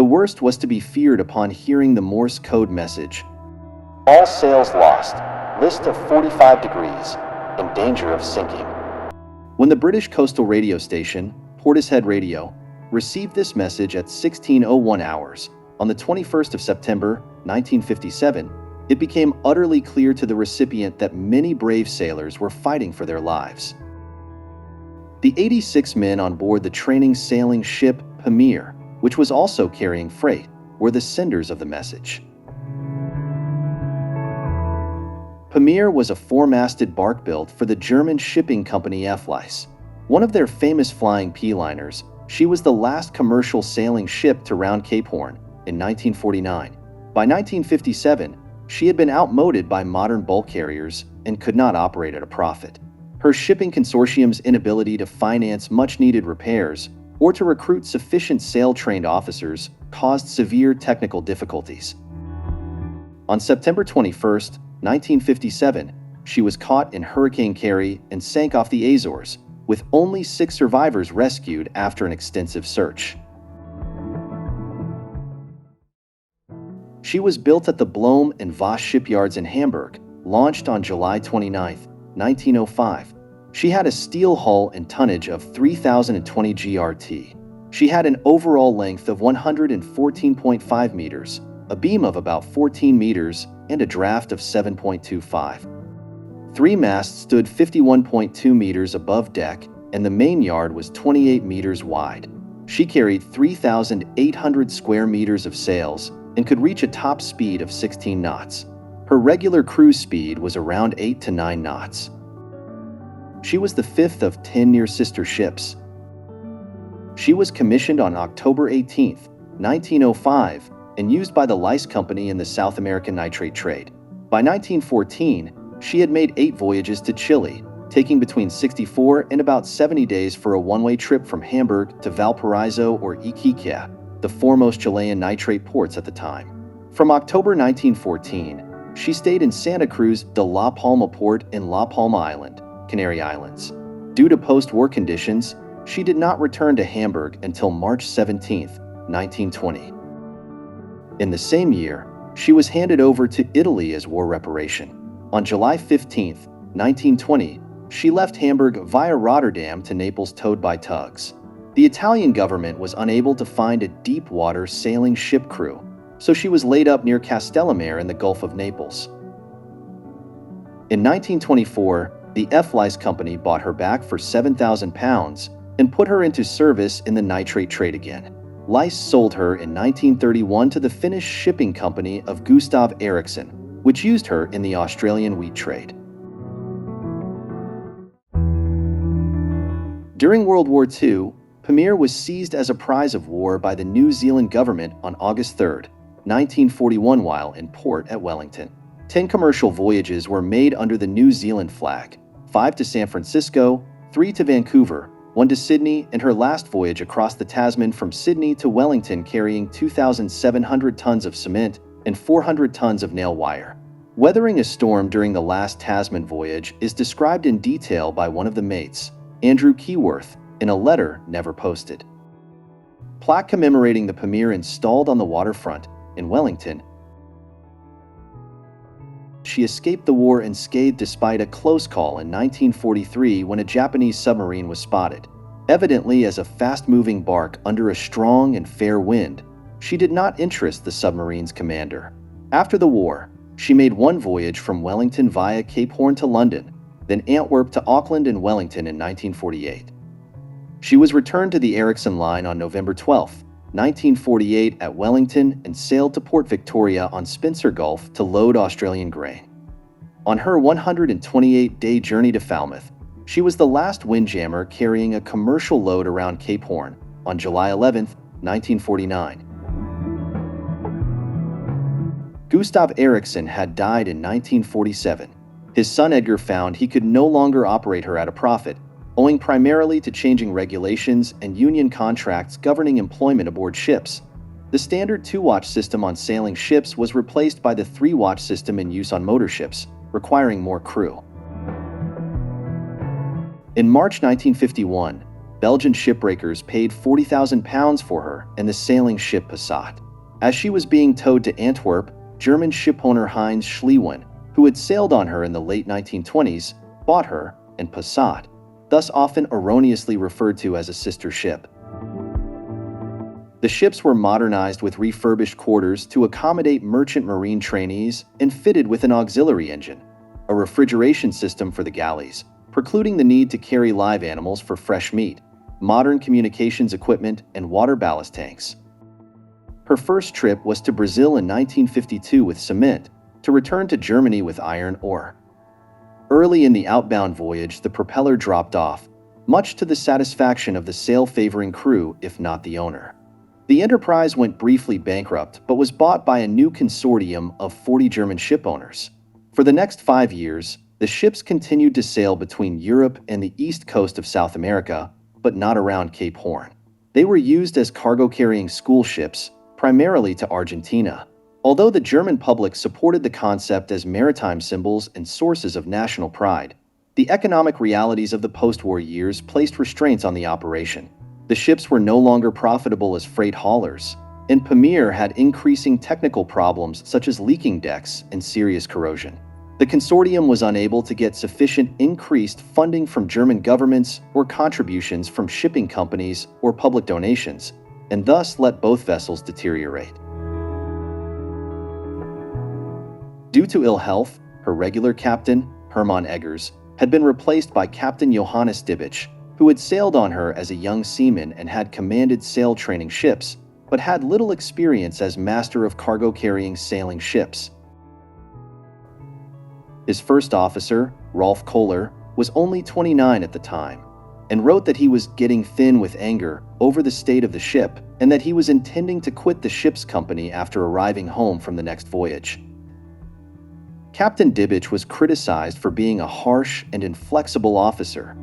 The worst was to be feared upon hearing the Morse code message. All sails lost. List of 45 degrees. In danger of sinking. When the British coastal radio station, Portishead Radio, received this message at 16:01 hours on the 21st of September, 1957, it became utterly clear to the recipient that many brave sailors were fighting for their lives. The 86 men on board the training sailing ship Pamir, which was also carrying freight, were the senders of the message. Pamir was a four-masted barque built for the German shipping company Laeisz. One of their famous flying P-liners, she was the last commercial sailing ship to round Cape Horn in 1949. By 1957, she had been outmoded by modern bulk carriers and could not operate at a profit. Her shipping consortium's inability to finance much-needed repairs or to recruit sufficient sail-trained officers caused severe technical difficulties. On September 21st, 1957, she was caught in Hurricane Carrie and sank off the Azores, with only 6 survivors rescued after an extensive search. She was built at the Blohm and Voss shipyards in Hamburg, launched on July 29, 1905. She had a steel hull and tonnage of 3,020 GRT. She had an overall length of 114.5 meters, a beam of about 14 meters, and a draft of 7.25. 3 masts stood 51.2 meters above deck, and the main yard was 28 meters wide. She carried 3,800 square meters of sails and could reach a top speed of 16 knots. Her regular cruise speed was around 8 to 9 knots. She was the 5th of 10 near-sister ships. She was commissioned on October 18, 1905, and used by the Laeisz Company in the South American nitrate trade. By 1914, she had made 8 voyages to Chile, taking between 64 and about 70 days for a one-way trip from Hamburg to Valparaiso or Iquique, the foremost Chilean nitrate ports at the time. From October 1914, she stayed in Santa Cruz de La Palma port in La Palma Island, Canary Islands. Due to post-war conditions, she did not return to Hamburg until March 17, 1920. In the same year, she was handed over to Italy as war reparation. On July 15, 1920, she left Hamburg via Rotterdam to Naples towed by tugs. The Italian government was unable to find a deep-water sailing ship crew, so she was laid up near Castellamare in the Gulf of Naples. In 1924, the Laeisz Company bought her back for £7,000 and put her into service in the nitrate trade again. Laeisz sold her in 1931 to the Finnish shipping company of Gustav Eriksson, which used her in the Australian wheat trade. During World War II, Pamir was seized as a prize of war by the New Zealand government on August 3, 1941 while in port at Wellington. 10 commercial voyages were made under the New Zealand flag, 5 to San Francisco, 3 to Vancouver, 1 to Sydney, and her last voyage across the Tasman from Sydney to Wellington carrying 2,700 tons of cement and 400 tons of nail wire. Weathering a storm during the last Tasman voyage is described in detail by one of the mates, Andrew Keyworth, in a letter never posted. Plaque commemorating the Pamir installed on the waterfront in Wellington. She escaped the war unscathed despite a close call in 1943 when a Japanese submarine was spotted. Evidently as a fast-moving barque under a strong and fair wind, she did not interest the submarine's commander. After the war, she made 1 voyage from Wellington via Cape Horn to London, then Antwerp to Auckland and Wellington in 1948. She was returned to the Eriksson Line on November 12, 1948 at Wellington and sailed to Port Victoria on Spencer Gulf to load Australian grain. On her 128-day journey to Falmouth, she was the last windjammer carrying a commercial load around Cape Horn on July 11, 1949. Gustav Eriksson had died in 1947. His son Edgar found he could no longer operate her at a profit, owing primarily to changing regulations and union contracts governing employment aboard ships. The standard 2-watch system on sailing ships was replaced by the 3-watch system in use on motor ships, requiring more crew. In March 1951, Belgian shipbreakers paid £40,000 for her and the sailing ship Passat. As she was being towed to Antwerp, German shipowner Heinz Schlieffen, who had sailed on her in the late 1920s, bought her and Passat, thus often erroneously referred to as a sister ship. The ships were modernized with refurbished quarters to accommodate merchant marine trainees and fitted with an auxiliary engine, a refrigeration system for the galleys, precluding the need to carry live animals for fresh meat, modern communications equipment, and water ballast tanks. Her first trip was to Brazil in 1952 with cement, to return to Germany with iron ore. Early in the outbound voyage, the propeller dropped off, much to the satisfaction of the sail-favoring crew, if not the owner. The enterprise went briefly bankrupt but was bought by a new consortium of 40 German shipowners. For the next 5 years, the ships continued to sail between Europe and the east coast of South America, but not around Cape Horn. They were used as cargo-carrying school ships, primarily to Argentina. Although the German public supported the concept as maritime symbols and sources of national pride, the economic realities of the post-war years placed restraints on the operation. The ships were no longer profitable as freight haulers, and Pamir had increasing technical problems such as leaking decks and serious corrosion. The consortium was unable to get sufficient increased funding from German governments or contributions from shipping companies or public donations, and thus let both vessels deteriorate. Due to ill health, her regular captain, Hermann Eggers, had been replaced by Captain Johannes Dibbich, who had sailed on her as a young seaman and had commanded sail-training ships, but had little experience as master of cargo-carrying sailing ships. His first officer, Rolf Kohler, was only 29 at the time, and wrote that he was getting thin with anger over the state of the ship and that he was intending to quit the ship's company after arriving home from the next voyage. Captain Dibbich was criticized for being a harsh and inflexible officer.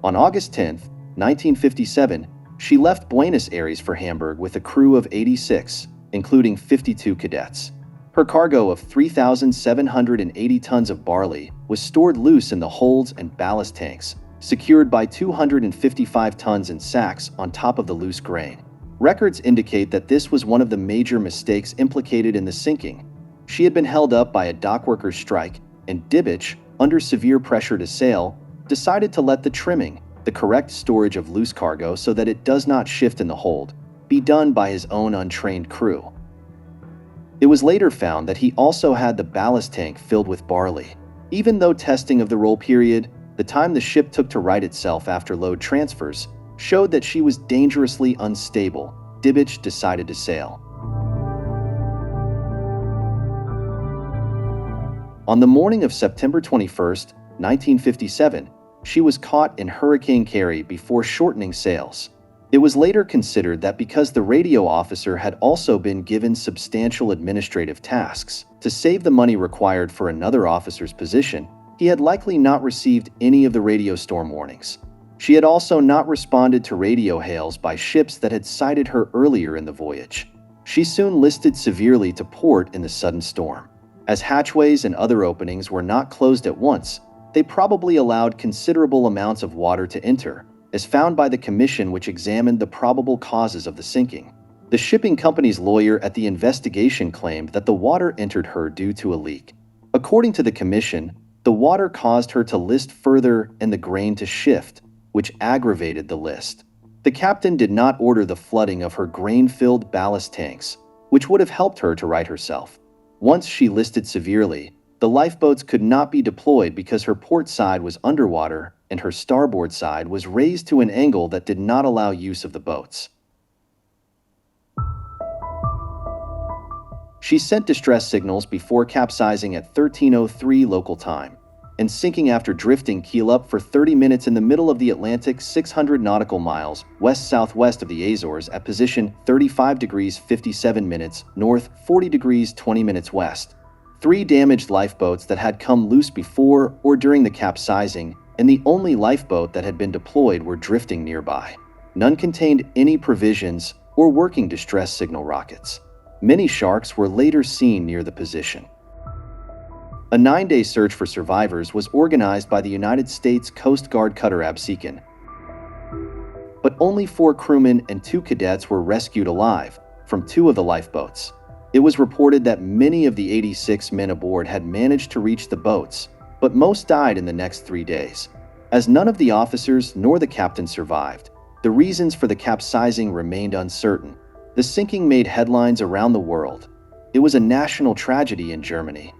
On August 10, 1957, she left Buenos Aires for Hamburg with a crew of 86, including 52 cadets. Her cargo of 3,780 tons of barley was stored loose in the holds and ballast tanks, secured by 255 tons in sacks on top of the loose grain. Records indicate that this was one of the major mistakes implicated in the sinking. She had been held up by a dockworkers' strike, and Dibbich, under severe pressure to sail, decided to let the trimming, the correct storage of loose cargo so that it does not shift in the hold, be done by his own untrained crew. It was later found that he also had the ballast tank filled with barley. Even though testing of the roll period, the time the ship took to right itself after load transfers, showed that she was dangerously unstable, Dibbich decided to sail. On the morning of September 21, 1957, she was caught in Hurricane Carrie before shortening sails. It was later considered that because the radio officer had also been given substantial administrative tasks to save the money required for another officer's position, he had likely not received any of the radio storm warnings. She had also not responded to radio hails by ships that had sighted her earlier in the voyage. She soon listed severely to port in the sudden storm. As hatchways and other openings were not closed at once, they probably allowed considerable amounts of water to enter, as found by the commission which examined the probable causes of the sinking. The shipping company's lawyer at the investigation claimed that the water entered her due to a leak. According to the commission, the water caused her to list further and the grain to shift, which aggravated the list. The captain did not order the flooding of her grain-filled ballast tanks, which would have helped her to right herself. Once she listed severely, the lifeboats could not be deployed because her port side was underwater and her starboard side was raised to an angle that did not allow use of the boats. She sent distress signals before capsizing at 13:03 local time and sinking after drifting keel up for 30 minutes in the middle of the Atlantic 600 nautical miles west-southwest of the Azores at position 35 degrees 57 minutes north, 40 degrees 20 minutes west. 3 damaged lifeboats that had come loose before or during the capsizing, and the only lifeboat that had been deployed were drifting nearby. None contained any provisions or working distress signal rockets. Many sharks were later seen near the position. A 9-day search for survivors was organized by the United States Coast Guard cutter Absecon. but only 4 crewmen and 2 cadets were rescued alive from 2 of the lifeboats. It was reported that many of the 86 men aboard had managed to reach the boats, but most died in the next 3 days. As none of the officers nor the captain survived, the reasons for the capsizing remained uncertain. The sinking made headlines around the world. It was a national tragedy in Germany.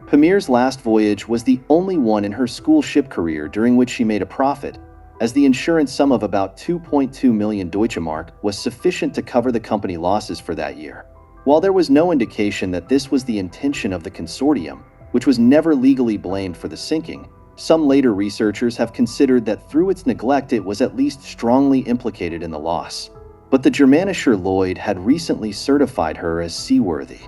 Pamir's last voyage was the only one in her school ship career during which she made a profit, as the insurance sum of about 2.2 million Deutsche Mark was sufficient to cover the company losses for that year. While there was no indication that this was the intention of the consortium, which was never legally blamed for the sinking, some later researchers have considered that through its neglect it was at least strongly implicated in the loss. But the Germanischer Lloyd had recently certified her as seaworthy.